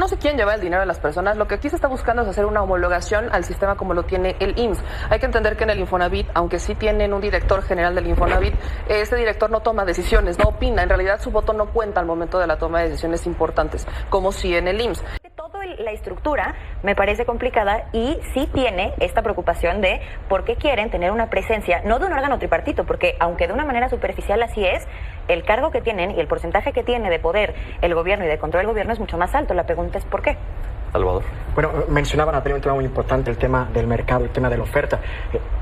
No se quieren llevar el dinero de las personas, lo que aquí se está buscando es hacer una homologación al sistema como lo tiene el IMSS. Hay que entender que en el Infonavit, aunque sí tienen un director general del Infonavit, ese director no toma decisiones, no opina, en realidad su voto no cuenta al momento de la toma de decisiones importantes, como si en el IMSS. Toda la estructura me parece complicada y sí tiene esta preocupación de por qué quieren tener una presencia, no de un órgano tripartito, porque aunque de una manera superficial así es, el cargo que tienen y el porcentaje que tiene de poder el gobierno y de control del gobierno es mucho más alto. La pregunta es ¿por qué? Salvador. Bueno, mencionaban anteriormente un tema muy importante, el tema del mercado, el tema de la oferta.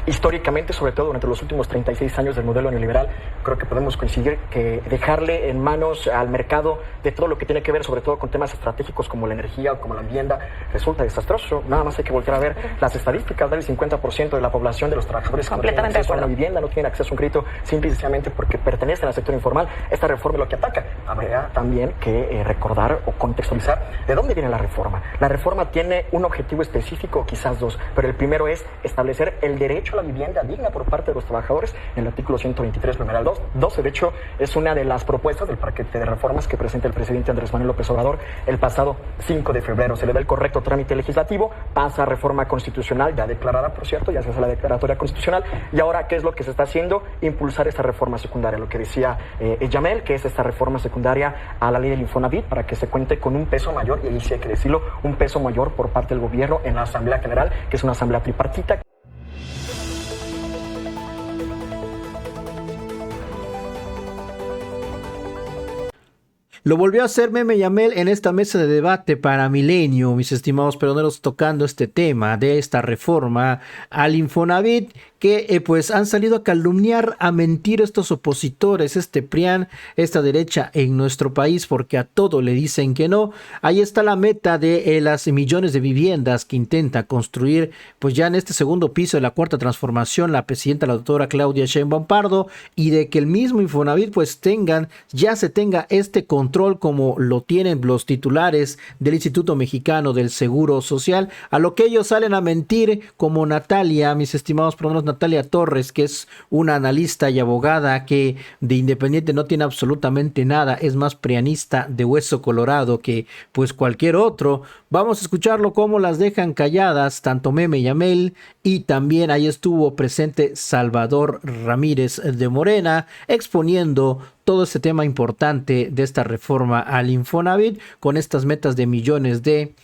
Históricamente, sobre todo durante los últimos 36 años del modelo neoliberal, creo que podemos coincidir que dejarle en manos al mercado de todo lo que tiene que ver, sobre todo con temas estratégicos como la energía o como la vivienda, resulta desastroso. Nada más hay que volver a ver las estadísticas del 50% de la población de los trabajadores que no tienen acceso a una vivienda, no tienen acceso a un crédito, simple y sencillamente porque pertenecen al sector informal. Esta reforma es lo que ataca. Habría también que recordar o contextualizar de dónde viene la reforma. La reforma tiene un objetivo específico, quizás dos, pero el primero es establecer el derecho a la vivienda digna por parte de los trabajadores en el artículo 123, numeral 12. De hecho, es una de las propuestas del paquete de reformas que presenta el presidente Andrés Manuel López Obrador el pasado 5 de febrero. Se le da el correcto trámite legislativo, pasa a reforma constitucional, ya declarada, por cierto, ya se hace la declaratoria constitucional, y ahora, ¿qué es lo que se está haciendo? Impulsar esta reforma secundaria, lo que decía Yamel, que es esta reforma secundaria a la ley del Infonavit, para que se cuente con un peso mayor, y ahí sí hay que decirlo, un peso mayor por parte del gobierno en la Asamblea General, que es una asamblea tripartita. Lo volvió a hacer Meme Yamel en esta mesa de debate para Milenio, mis estimados peroneros, tocando este tema de esta reforma al Infonavit, que pues han salido a calumniar, a mentir estos opositores, este PRIAN, esta derecha en nuestro país, porque a todo le dicen que no. Ahí está la meta de las millones de viviendas que intenta construir, pues ya en este segundo piso de la cuarta transformación, la presidenta, la doctora Claudia Sheinbaum Pardo, y de que el mismo Infonavit pues ya se tenga este control como lo tienen los titulares del Instituto Mexicano del Seguro Social, a lo que ellos salen a mentir, como Natalia, mis estimados peroneros, Natalia Torres, que es una analista y abogada que de independiente no tiene absolutamente nada, es más prianista de hueso colorado que pues cualquier otro. Vamos a escucharlo cómo las dejan calladas tanto Meme Yamel, y también ahí estuvo presente Salvador Ramírez de Morena exponiendo todo este tema importante de esta reforma al Infonavit, con estas metas de millones de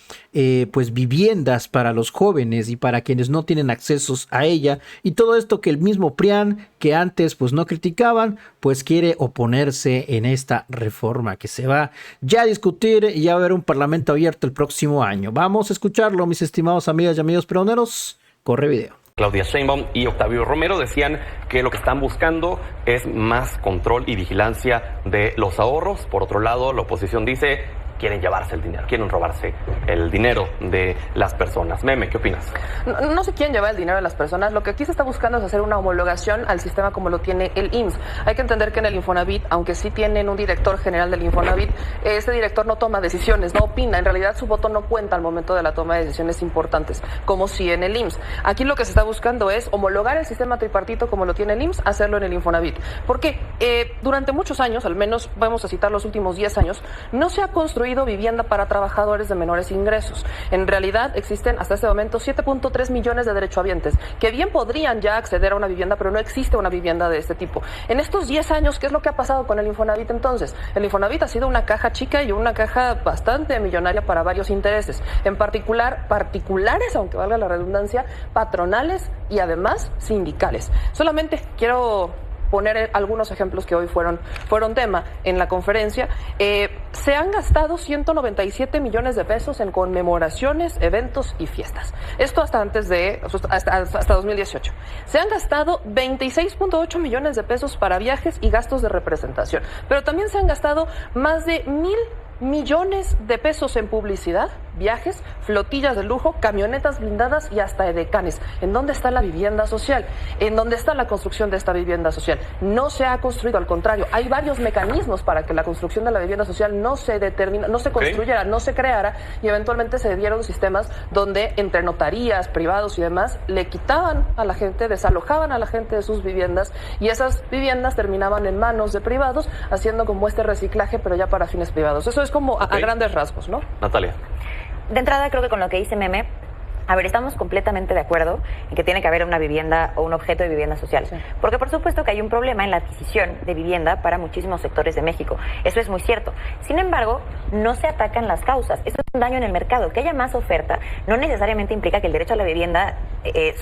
pues viviendas para los jóvenes y para quienes no tienen accesos a ella, y todo esto que el mismo PRIAN, que antes pues no criticaban, pues quiere oponerse en esta reforma que se va ya a discutir y ya va a haber un parlamento abierto el próximo año. Vamos a escucharlo, mis estimados amigas y amigos peroneros. Corre video. Claudia Sheinbaum y Octavio Romero decían que lo que están buscando es más control y vigilancia de los ahorros. Por otro lado, la oposición dice quieren llevarse el dinero, quieren robarse el dinero de las personas. Meme, ¿qué opinas? No se quieren llevar el dinero de las personas, lo que aquí se está buscando es hacer una homologación al sistema como lo tiene el IMSS. Hay que entender que en el Infonavit, aunque sí tienen un director general del Infonavit, ese director no toma decisiones, no opina, en realidad su voto no cuenta al momento de la toma de decisiones importantes, como si en el IMSS. Aquí lo que se está buscando es homologar el sistema tripartito como lo tiene el IMSS, hacerlo en el Infonavit. Porque durante muchos años, al menos vamos a citar los últimos 10 años, no se ha construido vivienda para trabajadores de menores ingresos. En realidad existen hasta este momento 7.3 millones de derechohabientes que bien podrían ya acceder a una vivienda, pero no existe una vivienda de este tipo. En estos 10 años, ¿qué es lo que ha pasado con el Infonavit entonces? El Infonavit ha sido una caja chica y una caja bastante millonaria para varios intereses, en particular particulares, aunque valga la redundancia, patronales y además sindicales. Solamente quiero poner algunos ejemplos que hoy fueron tema en la conferencia. Se han gastado 197 millones de pesos en conmemoraciones, eventos y fiestas. Esto hasta 2018. Se han gastado 26.8 millones de pesos para viajes y gastos de representación. Pero también se han gastado más de 1,000 millones de pesos en publicidad viajes, flotillas de lujo, camionetas blindadas y hasta edecanes. ¿En dónde está la vivienda social? ¿En dónde está la construcción de esta vivienda social? No se ha construido, al contrario, hay varios mecanismos para que la construcción de la vivienda social no se determina, no se construyera, no se creara, y eventualmente se dieron sistemas donde entre notarías, privados y demás le quitaban a la gente, desalojaban a la gente de sus viviendas, y esas viviendas terminaban en manos de privados haciendo como este reciclaje, pero ya para fines privados. Eso es como a grandes rasgos, ¿no? Natalia. De entrada, creo que con lo que dice Meme, a ver, estamos completamente de acuerdo en que tiene que haber una vivienda o un objeto de vivienda social. Sí. Porque por supuesto que hay un problema en la adquisición de vivienda para muchísimos sectores de México. Eso es muy cierto. Sin embargo, no se atacan las causas. Esto es un daño en el mercado. Que haya más oferta no necesariamente implica que el derecho a la vivienda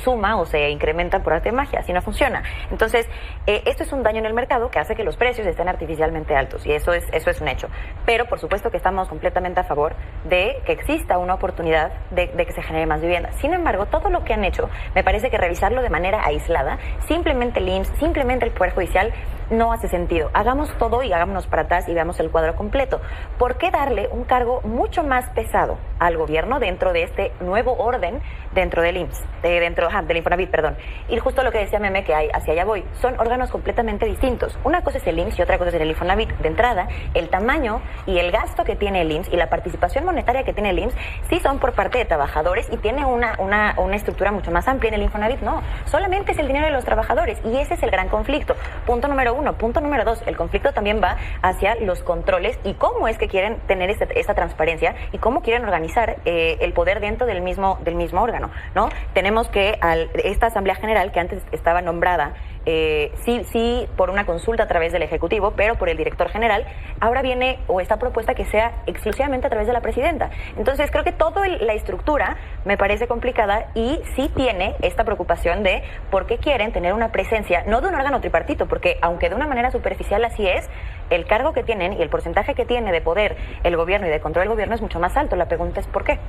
suma o se incrementa por arte de magia. Así no funciona. Entonces, esto es un daño en el mercado que hace que los precios estén artificialmente altos. Y eso es un hecho. Pero por supuesto que estamos completamente a favor de que exista una oportunidad de que se genere más vivienda. Sin embargo, todo lo que han hecho, me parece que revisarlo de manera aislada, simplemente el IMSS, simplemente el Poder Judicial, no hace sentido. Hagamos todo y hagámonos para atrás y veamos el cuadro completo. ¿Por qué darle un cargo mucho más pesado al gobierno dentro de este nuevo orden dentro del IMSS, del Infonavit, perdón? Y justo lo que decía Meme, que hacia allá voy, son órganos completamente distintos. Una cosa es el IMSS y otra cosa es el Infonavit. De entrada, el tamaño y el gasto que tiene el IMSS y la participación monetaria que tiene el IMSS sí son por parte de trabajadores y tiene una estructura mucho más amplia. En el Infonavit no, solamente es el dinero de los trabajadores y ese es el gran conflicto. Punto número 1. Punto número 2, el conflicto también va hacia los controles y cómo es que quieren tener esta transparencia y cómo quieren organizar el poder dentro del mismo órgano, ¿no? Tenemos que esta Asamblea General, que antes estaba nombrada sí por una consulta a través del Ejecutivo, pero por el Director General, ahora viene o está propuesta que sea exclusivamente a través de la Presidenta. Entonces creo que toda la estructura me parece complicada y sí tiene esta preocupación de por qué quieren tener una presencia, no de un órgano tripartito, porque aunque de una manera superficial así es, el cargo que tienen y el porcentaje que tiene de poder el gobierno y de control del gobierno es mucho más alto. La pregunta es ¿por qué?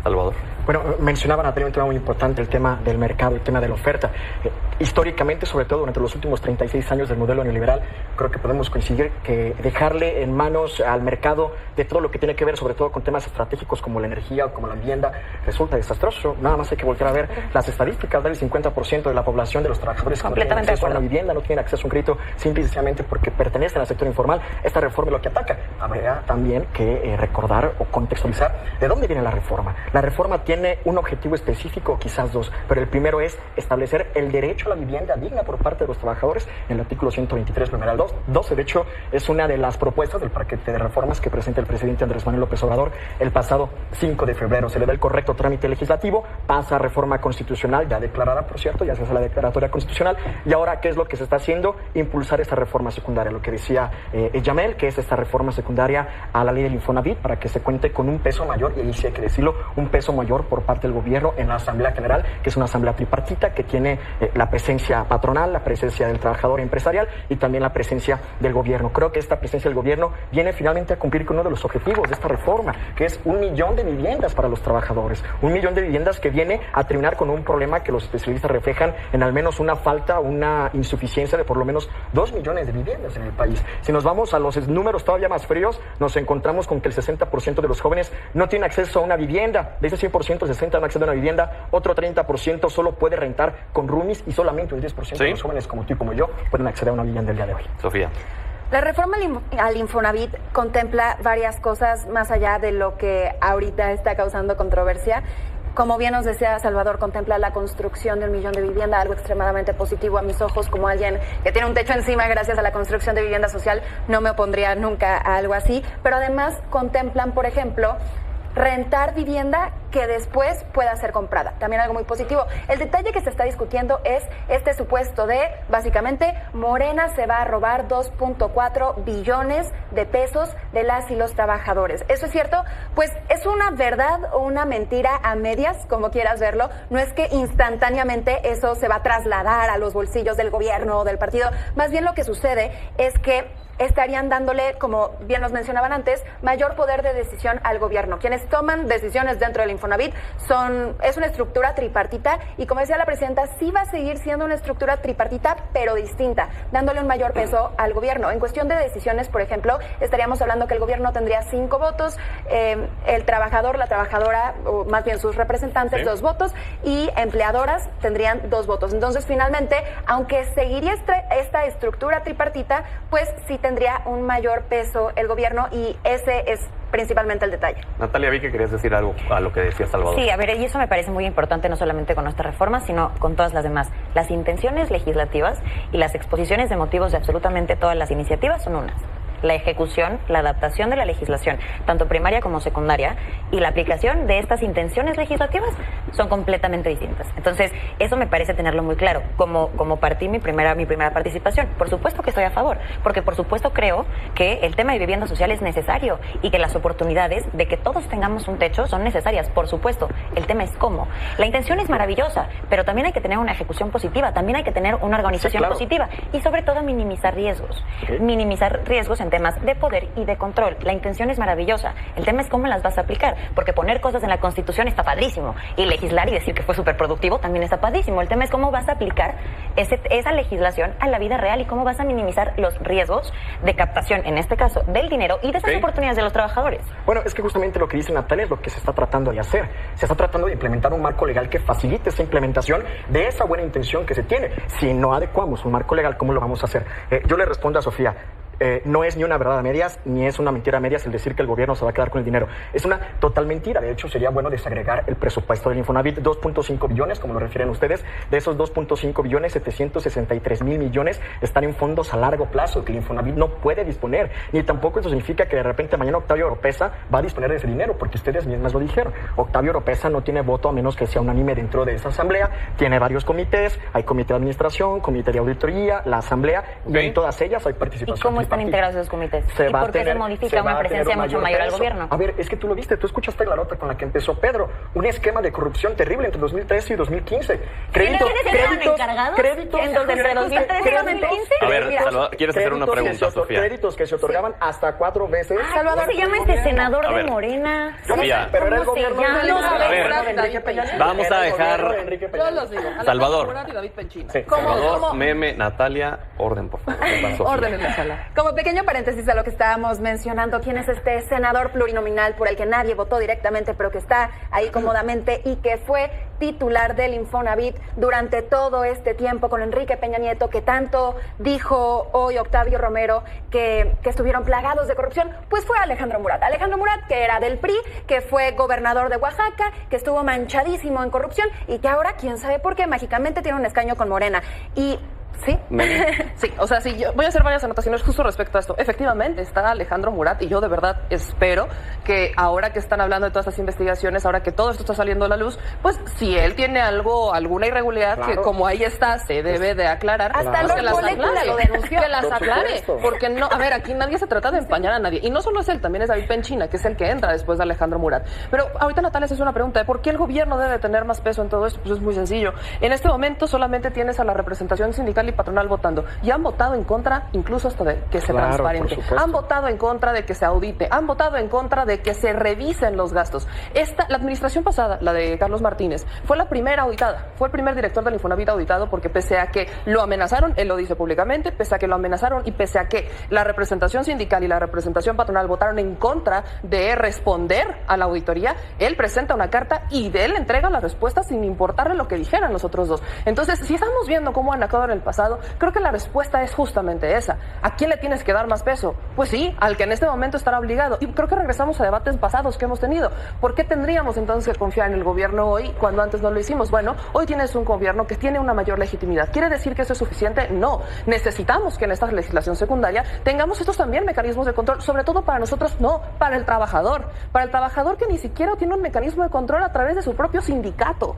Salvador. Bueno, mencionaba Natalia un tema muy importante, el tema del mercado, el tema de la oferta. Históricamente, sobre todo durante los últimos 36 años del modelo neoliberal, creo que podemos coincidir que dejarle en manos al mercado de todo lo que tiene que ver, sobre todo con temas estratégicos como la energía o como la vivienda, resulta desastroso. Nada más hay que voltear a ver las estadísticas del 50% de la población de los trabajadores que no tienen acceso a una vivienda, no tienen acceso a un crédito, simplemente porque pertenecen al sector informal. Esta reforma es lo que ataca. Habría también que recordar o contextualizar de dónde viene la reforma. La reforma tiene un objetivo específico, quizás dos, pero el primero es establecer el derecho a la vivienda digna por parte de los trabajadores en el artículo 123, numeral 12. De hecho, es una de las propuestas del paquete de reformas que presenta el presidente Andrés Manuel López Obrador el pasado 5 de febrero. Se le da el correcto trámite legislativo, pasa a reforma constitucional, ya declarada, por cierto, ya se hace la declaratoria constitucional, y ahora, ¿qué es lo que se está haciendo? Impulsar esta reforma secundaria, lo que decía Yamel, que es esta reforma secundaria a la ley del Infonavit, para que se cuente con un peso mayor, y ahí sí hay que decirlo, un peso mayor por parte del gobierno en la Asamblea General, que es una asamblea tripartita que tiene la presencia patronal, la presencia del trabajador empresarial y también la presencia del gobierno. Creo que esta presencia del gobierno viene finalmente a cumplir con uno de los objetivos de esta reforma, que es 1 millón de viviendas para los trabajadores, 1 millón de viviendas que viene a terminar con un problema que los especialistas reflejan en al menos una falta, una insuficiencia de por lo menos 2 millones de viviendas en el país. Si nos vamos a los números todavía más fríos, nos encontramos con que el 60% de los jóvenes no tiene acceso a una vivienda. De ese 100%, 60% no accede a una vivienda, otro 30% solo puede rentar con roomies y solamente un 10% de los jóvenes como tú y como yo pueden acceder a una vivienda el día de hoy. Sofía. La reforma al Infonavit contempla varias cosas más allá de lo que ahorita está causando controversia. Como bien nos decía Salvador, contempla la construcción de 1 millón de vivienda, algo extremadamente positivo a mis ojos, como alguien que tiene un techo encima gracias a la construcción de vivienda social, no me opondría nunca a algo así. Pero además contemplan, por ejemplo, rentar vivienda que después pueda ser comprada. También algo muy positivo. El detalle que se está discutiendo es este supuesto de, básicamente, Morena se va a robar 2.4 billones de pesos de las y los trabajadores. ¿Eso es cierto? Pues es una verdad o una mentira a medias, como quieras verlo. No es que instantáneamente eso se va a trasladar a los bolsillos del gobierno o del partido. Más bien lo que sucede es que estarían dándole, como bien nos mencionaban antes, mayor poder de decisión al gobierno. Quienes toman decisiones dentro del Infonavit es una estructura tripartita y, como decía la presidenta, sí va a seguir siendo una estructura tripartita, pero distinta, dándole un mayor peso al gobierno. En cuestión de decisiones, por ejemplo, estaríamos hablando que el gobierno tendría 5 votos, el trabajador, la trabajadora, o más bien sus representantes, 2 votos, y empleadoras tendrían 2 votos. Entonces, finalmente, aunque seguiría esta estructura tripartita, pues sí tendría un mayor peso el gobierno, y ese es principalmente el detalle. Natalia, vi que querías decir algo a lo que decía Salvador. Sí, a ver, y eso me parece muy importante, no solamente con esta reforma, sino con todas las demás. Las intenciones legislativas y las exposiciones de motivos de absolutamente todas las iniciativas son unas. La ejecución, la adaptación de la legislación, tanto primaria como secundaria, y la aplicación de estas intenciones legislativas son completamente distintas. Entonces, eso me parece tenerlo muy claro. Como partí mi primera participación, por supuesto que estoy a favor, porque por supuesto creo que el tema de vivienda social es necesario y que las oportunidades de que todos tengamos un techo son necesarias, por supuesto. El tema es cómo. La intención es maravillosa, pero también hay que tener una ejecución positiva, también hay que tener una organización positiva y sobre todo minimizar riesgos. Minimizar riesgos en temas de poder y de control. La intención es maravillosa. El tema es cómo las vas a aplicar, porque poner cosas en la Constitución está padrísimo y legislar y decir que fue súper productivo también está padrísimo. El tema es cómo vas a aplicar esa legislación a la vida real y cómo vas a minimizar los riesgos de captación, en este caso, del dinero y de esas oportunidades de los trabajadores. Bueno, es que justamente lo que dice Natalia es lo que se está tratando de hacer. Se está tratando de implementar un marco legal que facilite esa implementación de esa buena intención que se tiene. Si no adecuamos un marco legal, ¿cómo lo vamos a hacer? Yo le respondo a Sofía. No es ni una verdad a medias, ni es una mentira a medias el decir que el gobierno se va a quedar con el dinero. Es una total mentira. De hecho, sería bueno desagregar el presupuesto del Infonavit, 2.5 billones, como lo refieren ustedes. De esos 2.5 billones, 763 mil millones están en fondos a largo plazo, que el Infonavit no puede disponer. Ni tampoco eso significa que de repente mañana Octavio Oropeza va a disponer de ese dinero, porque ustedes mismas lo dijeron. Octavio Oropeza no tiene voto a menos que sea unánime dentro de esa asamblea. Tiene varios comités, hay comité de administración, comité de auditoría, la asamblea, y en todas ellas hay participación. ¿Y cómo están integrados esos comités? ¿Y por qué se modifica una presencia mucho mayor al gobierno? A ver, es que tú lo viste, tú escuchaste la nota con la que empezó Pedro. Un esquema de corrupción terrible entre 2013 y 2015. ¿Quiénes encargados? ¿Entre 2013 y 2015? A ver, Salvador, ¿quieres hacer una pregunta, Sofía? Créditos que se otorgaban hasta 4 veces. Salvador, ¿cómo se llama este senador de Morena? Sofía, pero era el gobierno vamos a dejar... Yo los digo. Salvador. ¿Cómo? Meme, Natalia, orden, por favor. Orden en la sala. Como pequeño paréntesis a lo que estábamos mencionando, ¿quién es este senador plurinominal por el que nadie votó directamente, pero que está ahí cómodamente y que fue titular del Infonavit durante todo este tiempo con Enrique Peña Nieto, que tanto dijo hoy Octavio Romero que estuvieron plagados de corrupción? Pues fue Alejandro Murat. Alejandro Murat, que era del PRI, que fue gobernador de Oaxaca, que estuvo manchadísimo en corrupción y que ahora, quién sabe por qué, mágicamente tiene un escaño con Morena. Y ¿sí? Sí, o sea, sí, yo voy a hacer varias anotaciones justo respecto a esto. Efectivamente, está Alejandro Murat y yo de verdad espero que ahora que están hablando de todas estas investigaciones, ahora que todo esto está saliendo a la luz, pues si él tiene alguna irregularidad, que como ahí está, se debe de aclarar. Hasta que las aclare, lo denunció. que las aclare, porque no, a ver, aquí nadie se trata de empañar a nadie. Y no solo es él, también es David Penchina, que es el que entra después de Alejandro Murat. Pero ahorita Natalia se hace una pregunta, ¿por qué el gobierno debe tener más peso en todo esto? Pues es muy sencillo. En este momento solamente tienes a la representación sindical y patronal votando. Y han votado en contra incluso hasta de que se transparente. Han votado en contra de que se audite. Han votado en contra de que se revisen los gastos. La administración pasada, la de Carlos Martínez, fue la primera auditada. Fue el primer director del Infonavit auditado porque pese a que lo amenazaron, él lo dice públicamente, pese a que lo amenazaron y pese a que la representación sindical y la representación patronal votaron en contra de responder a la auditoría, él presenta una carta y de él entrega la respuesta sin importarle lo que dijeran los otros dos. Entonces, si estamos viendo cómo han actuado en el pasado, creo que la respuesta es justamente esa. ¿A quién le tienes que dar más peso? Pues sí, al que en este momento estará obligado. Y creo que regresamos a debates pasados que hemos tenido. ¿Por qué tendríamos entonces que confiar en el gobierno hoy cuando antes no lo hicimos? Bueno, hoy tienes un gobierno que tiene una mayor legitimidad. ¿Quiere decir que eso es suficiente? No. Necesitamos que en esta legislación secundaria tengamos estos también mecanismos de control, sobre todo para nosotros, no, para el trabajador. Para el trabajador que ni siquiera tiene un mecanismo de control a través de su propio sindicato.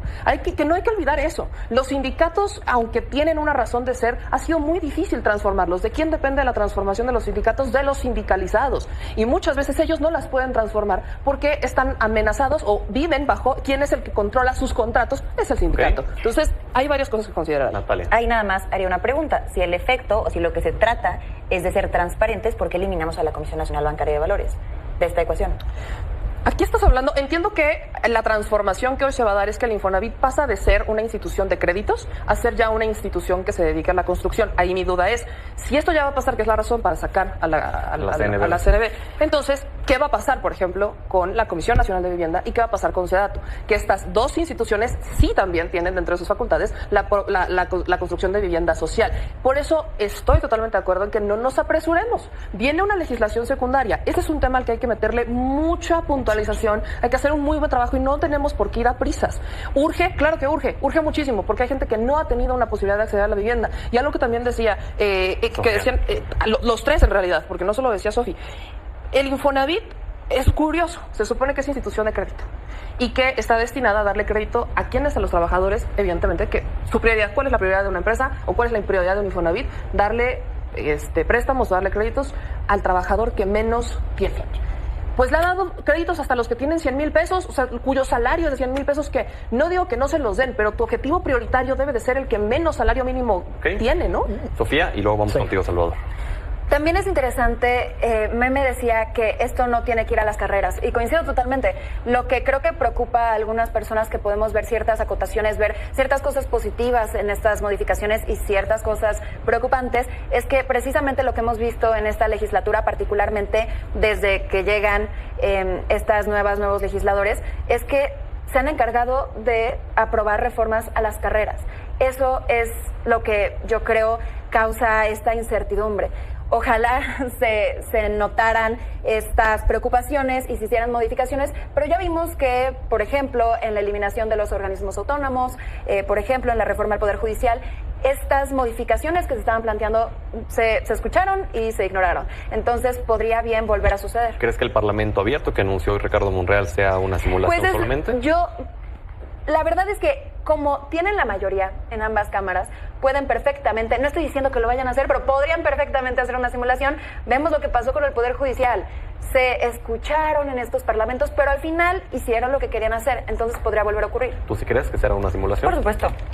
No hay que olvidar eso. Los sindicatos, aunque tienen una razón de ser, ha sido muy difícil transformarlos. ¿De quién depende la transformación de los sindicatos? De los sindicalizados. Y muchas veces ellos no las pueden transformar porque están amenazados o viven bajo quién es el que controla sus contratos, es el sindicato. Okay. Entonces, hay varias cosas que considerar. Natalia. Ahí nada más haría una pregunta. Si el efecto o si lo que se trata es de ser transparentes, ¿por qué eliminamos a la Comisión Nacional Bancaria de Valores de esta ecuación? Aquí estás hablando, entiendo que la transformación que hoy se va a dar es que el Infonavit pasa de ser una institución de créditos a ser ya una institución que se dedica a la construcción. Ahí mi duda es, si esto ya va a pasar, que es la razón para sacar a la CNB, entonces, ¿qué va a pasar, por ejemplo, con la Comisión Nacional de Vivienda y qué va a pasar con SEDATU? Que estas dos instituciones sí también tienen dentro de sus facultades la construcción de vivienda social. Por eso estoy totalmente de acuerdo en que no nos apresuremos. Viene una legislación secundaria. Este es un tema al que hay que meterle mucha puntualización, hay que hacer un muy buen trabajo y no tenemos por qué ir a prisas. Urge, claro que urge muchísimo, porque hay gente que no ha tenido una posibilidad de acceder a la vivienda. Y algo que también decía, que decían los tres en realidad, porque no solo decía Sofi, el Infonavit es curioso, se supone que es institución de crédito y que está destinada a darle crédito a quienes, a los trabajadores, evidentemente, que su prioridad, ¿cuál es la prioridad de una empresa o cuál es la prioridad de un Infonavit? Darle préstamos o darle créditos al trabajador que menos tiene. Pues le ha dado créditos hasta los que tienen 100,000 pesos, o sea, cuyo salario es de 100,000 pesos, que no digo que no se los den, pero tu objetivo prioritario debe de ser el que menos salario mínimo tiene, ¿no? Sofía, y luego vamos contigo, Salvador. También es interesante, Meme decía que esto no tiene que ir a las carreras, y coincido totalmente. Lo que creo que preocupa a algunas personas, que podemos ver ciertas acotaciones, ver ciertas cosas positivas en estas modificaciones y ciertas cosas preocupantes, es que precisamente lo que hemos visto en esta legislatura, particularmente desde que llegan nuevos legisladores, es que se han encargado de aprobar reformas a las carreras. Eso es lo que yo creo causa esta incertidumbre. Ojalá se notaran estas preocupaciones y se hicieran modificaciones, pero ya vimos que, por ejemplo, en la eliminación de los organismos autónomos, por ejemplo, en la reforma al Poder Judicial, estas modificaciones que se estaban planteando se escucharon y se ignoraron. Entonces, podría bien volver a suceder. ¿Crees que el Parlamento abierto que anunció hoy Ricardo Monreal sea una simulación solamente? La verdad es que, como tienen la mayoría en ambas cámaras, pueden perfectamente, no estoy diciendo que lo vayan a hacer, pero podrían perfectamente hacer una simulación. Vemos lo que pasó con el Poder Judicial. Se escucharon en estos parlamentos, pero al final hicieron lo que querían hacer. Entonces podría volver a ocurrir. ¿Tú sí crees que será una simulación?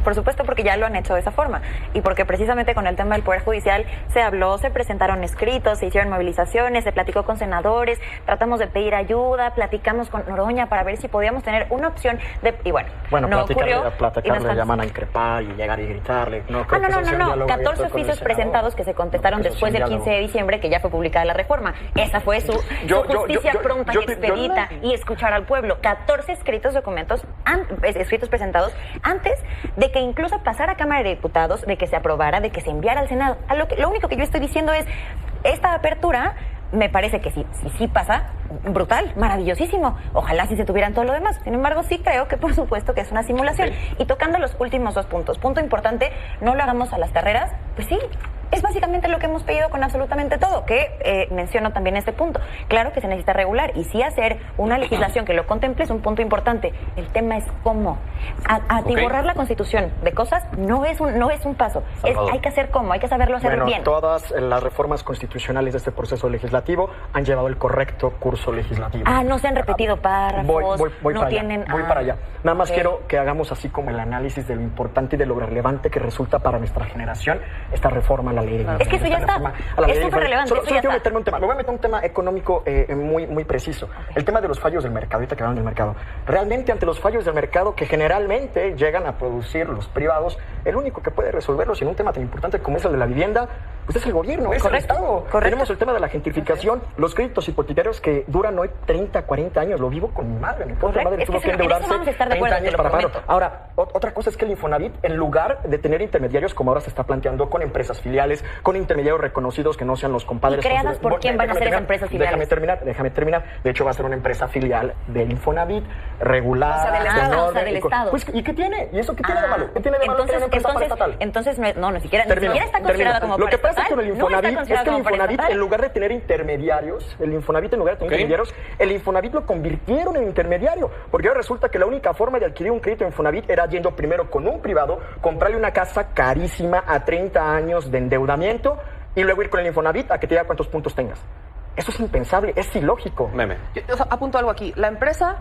Por supuesto, porque ya lo han hecho de esa forma. Y porque precisamente con el tema del Poder Judicial se habló, se presentaron escritos, se hicieron movilizaciones, se platicó con senadores, tratamos de pedir ayuda, platicamos con Noroña para ver si podíamos tener una opción de... Y bueno no ocurrió. Platicarle, le llaman a increpar y llegar y gritarle. No. 14 oficios presentados que se contestaron después del 15 de diciembre, que ya fue publicada la reforma. Esa fue su justicia pronta y expedita y escuchar al pueblo. 14 escritos presentados antes de que incluso pasara a Cámara de Diputados, de que se aprobara, de que se enviara al Senado. Lo único que yo estoy diciendo es, esta apertura me parece que sí pasa, brutal, maravillosísimo. Ojalá si se tuvieran todo lo demás. Sin embargo, sí creo que por supuesto que es una simulación. Y tocando los últimos dos puntos. Punto importante, no lo hagamos a las carreras. Pues sí, es básicamente lo que hemos pedido con absolutamente todo, que menciono también este punto. Claro que se necesita regular y sí hacer una legislación que lo contemple es un punto importante. El tema es cómo. Atiborrar la Constitución de cosas no es un paso. Hay que hacer cómo, hay que saberlo hacer bien. Todas las reformas constitucionales de este proceso legislativo han llevado el correcto curso legislativo. No se han repetido párrafos, voy para allá. Nada más quiero que hagamos así como el análisis de lo importante y de lo relevante que resulta para nuestra generación esta reforma a la ley de vivienda. Es que eso ya está. Es súper relevante. Solo quiero meterme un tema. Me voy a meter un tema económico muy preciso. Okay. El tema de los fallos del mercado. Ahorita que hablan del mercado. Realmente, ante los fallos del mercado que generalmente llegan a producir los privados, el único que puede resolverlos en un tema tan importante como es el de la vivienda, pues es el gobierno, es el Estado. Tenemos el tema de la gentrificación, los créditos hipotecarios que duran hoy 30, 40 años. Lo vivo con mi madre. Mi propia madre tuvo que endeudarse 30 años para pagarlo. Ahora, otra cosa es que el Infonavit, en lugar de tener intermediarios como ahora se está planteando con empresas filiales, con intermediarios reconocidos que no sean los compadres. ¿Y creadas por quién van a ser esas empresas filiales? Déjame terminar. De hecho, va a ser una empresa filial del Infonavit, regulada. O sea, del Estado. Pues, ¿y qué tiene? ¿Y eso qué tiene de malo? ¿Qué tiene de malo tener una empresa paraestatal? Entonces, ni siquiera está considerada como paraestatal. Lo que pasa con el Infonavit es que el Infonavit, en lugar de tener intermediarios, el Infonavit lo convirtieron en intermediario. Porque ahora resulta que la única forma de adquirir un crédito en Infonavit era yendo primero con un privado, comprarle una casa carísima a 30 años de endeudamiento y luego ir con el Infonavit a que te diga cuántos puntos tengas. Eso es impensable, es ilógico. Meme. Apunto algo aquí. La empresa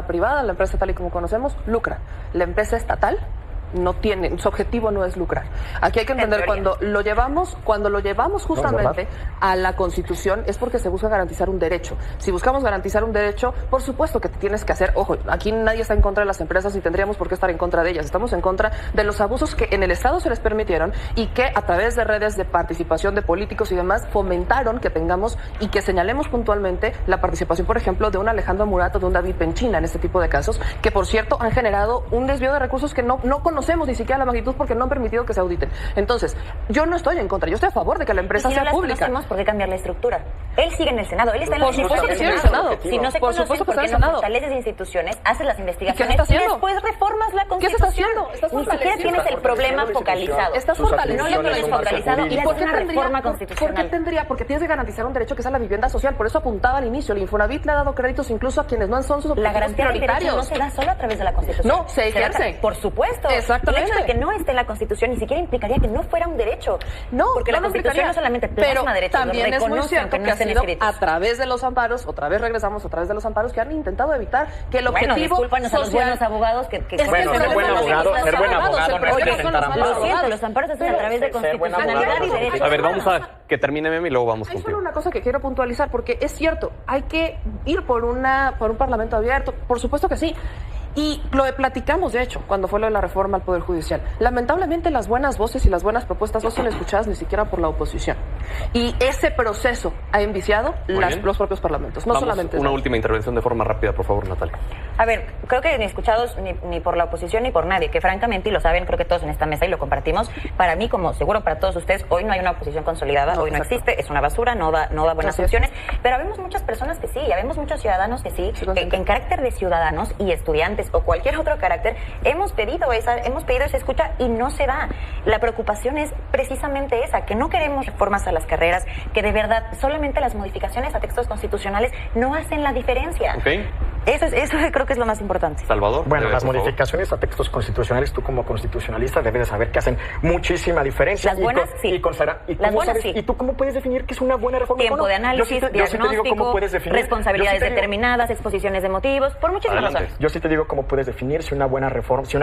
privada, la empresa tal y como conocemos, lucra. La empresa estatal no tiene, su objetivo no es lucrar. Aquí hay que entender cuando lo llevamos justamente a la Constitución es porque se busca garantizar un derecho. Si buscamos garantizar un derecho, por supuesto que te tienes que hacer, ojo, aquí nadie está en contra de las empresas y tendríamos por qué estar en contra de ellas. Estamos en contra de los abusos que en el Estado se les permitieron y que a través de redes de participación de políticos y demás fomentaron que tengamos y que señalemos puntualmente la participación, por ejemplo, de un Alejandro Murat o de un David Penchina en este tipo de casos, que por cierto han generado un desvío de recursos que no conocemos ni siquiera la magnitud porque no han permitido que se auditen. Entonces, yo no estoy en contra, yo estoy a favor de que la empresa sea pública. ¿Por qué cambiar la estructura? Él sigue en el Senado, él está en la Senado. Si no se conocen, ¿por qué no fortaleces instituciones, haces las investigaciones y después reformas la Constitución? Ni siquiera tienes el problema focalizado. Estás fortaleciendo. No lo tienes focalizado y haces una reforma constitucional. ¿Por qué tendría? Porque tienes que garantizar un derecho que es a la vivienda social. Por eso apuntaba al inicio. El Infonavit le ha dado créditos incluso a quienes no son sus objetivos la garantía prioritarios. Del derecho no se da solo a través de la Constitución. No, se ejerce. Por supuesto. Exactamente. El hecho de que no esté en la Constitución ni siquiera implicaría que no fuera un derecho. No, porque la Constitución no solamente plasma derechos, también es muy cierto que ha sido escritos. A través de los amparos, otra vez regresamos a través de los amparos que han intentado evitar que el objetivo discúlpanos a los buenos abogados que bueno, ser buen abogado no es presentar lo siento, los amparos se hacen a través de constitucionalidad y derechos. A ver, vamos a que termine Memi y luego vamos Hay contigo. solo una cosa que quiero puntualizar, porque es cierto, hay que ir por un parlamento abierto, por supuesto que sí. Y lo platicamos, de hecho, cuando fue lo de la reforma al Poder Judicial. Lamentablemente, las buenas voces y las buenas propuestas no son escuchadas ni siquiera por la oposición. Y ese proceso ha enviciado los propios parlamentos, no Vamos, solamente... Una última intervención de forma rápida, por favor, Natalia. A ver, creo que ni escuchados ni por la oposición ni por nadie, que francamente, y lo saben, creo que todos en esta mesa y lo compartimos, para mí, como seguro para todos ustedes, hoy no hay una oposición consolidada, hoy no existe, es una basura, no da buenas soluciones, pero habemos muchas personas que sí, y habemos muchos ciudadanos que sí, que en carácter de ciudadanos y estudiantes o cualquier otro carácter, hemos pedido esa escucha y no se da. La preocupación es precisamente esa, que no queremos reformas a las carreras, que de verdad solamente las modificaciones a textos constitucionales no hacen la diferencia. Okay. Eso creo que es lo más importante. Salvador. Bueno, las modificaciones a textos constitucionales, tú como constitucionalista debes de saber que hacen muchísima diferencia. Las buenas, sí. Las buenas, sí. ¿Y tú cómo puedes definir que es una buena reforma? Tiempo de análisis, diagnóstico, responsabilidades determinadas, exposiciones de motivos, por muchísimas razones. Yo sí te digo cómo puedes definir si una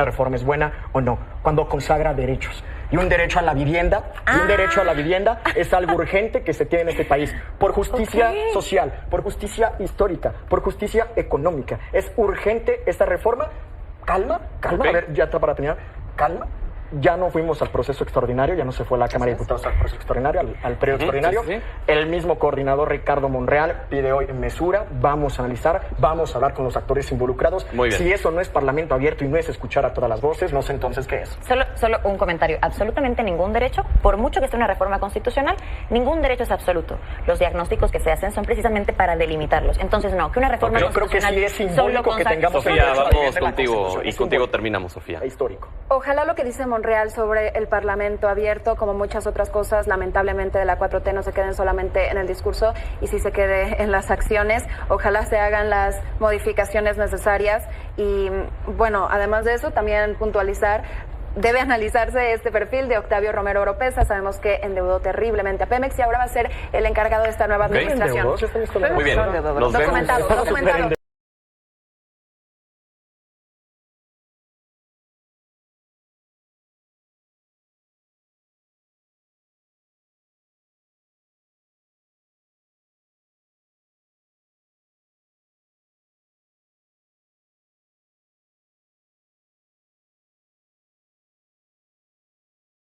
reforma es buena o no. Cuando consagra derechos. Y un derecho a la vivienda, es algo urgente que se tiene en este país. Por justicia social, por justicia histórica, por justicia económica. Es urgente esta reforma. Calma. A ver, ya está para terminar. Calma. Ya no fuimos al proceso extraordinario, ya no se fue a la Cámara de Diputados al proceso extraordinario, al periodo extraordinario. Sí. El mismo coordinador Ricardo Monreal pide hoy mesura, vamos a analizar, vamos a hablar con los actores involucrados. Muy bien. Si eso no es parlamento abierto y no es escuchar a todas las voces, no sé entonces qué es. Solo un comentario. Absolutamente ningún derecho, por mucho que esté una reforma constitucional, ningún derecho es absoluto. Los diagnósticos que se hacen son precisamente para delimitarlos. Entonces no, que una reforma constitucional... Yo creo que sí es simbólico que tengamos... Sofía, vamos contigo y contigo terminamos, Sofía. Histórico. Ojalá lo que dice Monreal sobre el Parlamento abierto, como muchas otras cosas, lamentablemente de la 4T, no se queden solamente en el discurso y sí se quede en las acciones. Ojalá se hagan las modificaciones necesarias y, bueno, además de eso, también puntualizar, debe analizarse este perfil de Octavio Romero Oropesa. Sabemos que endeudó terriblemente a Pemex y ahora va a ser el encargado de esta nueva administración. Muy bien. Documentado.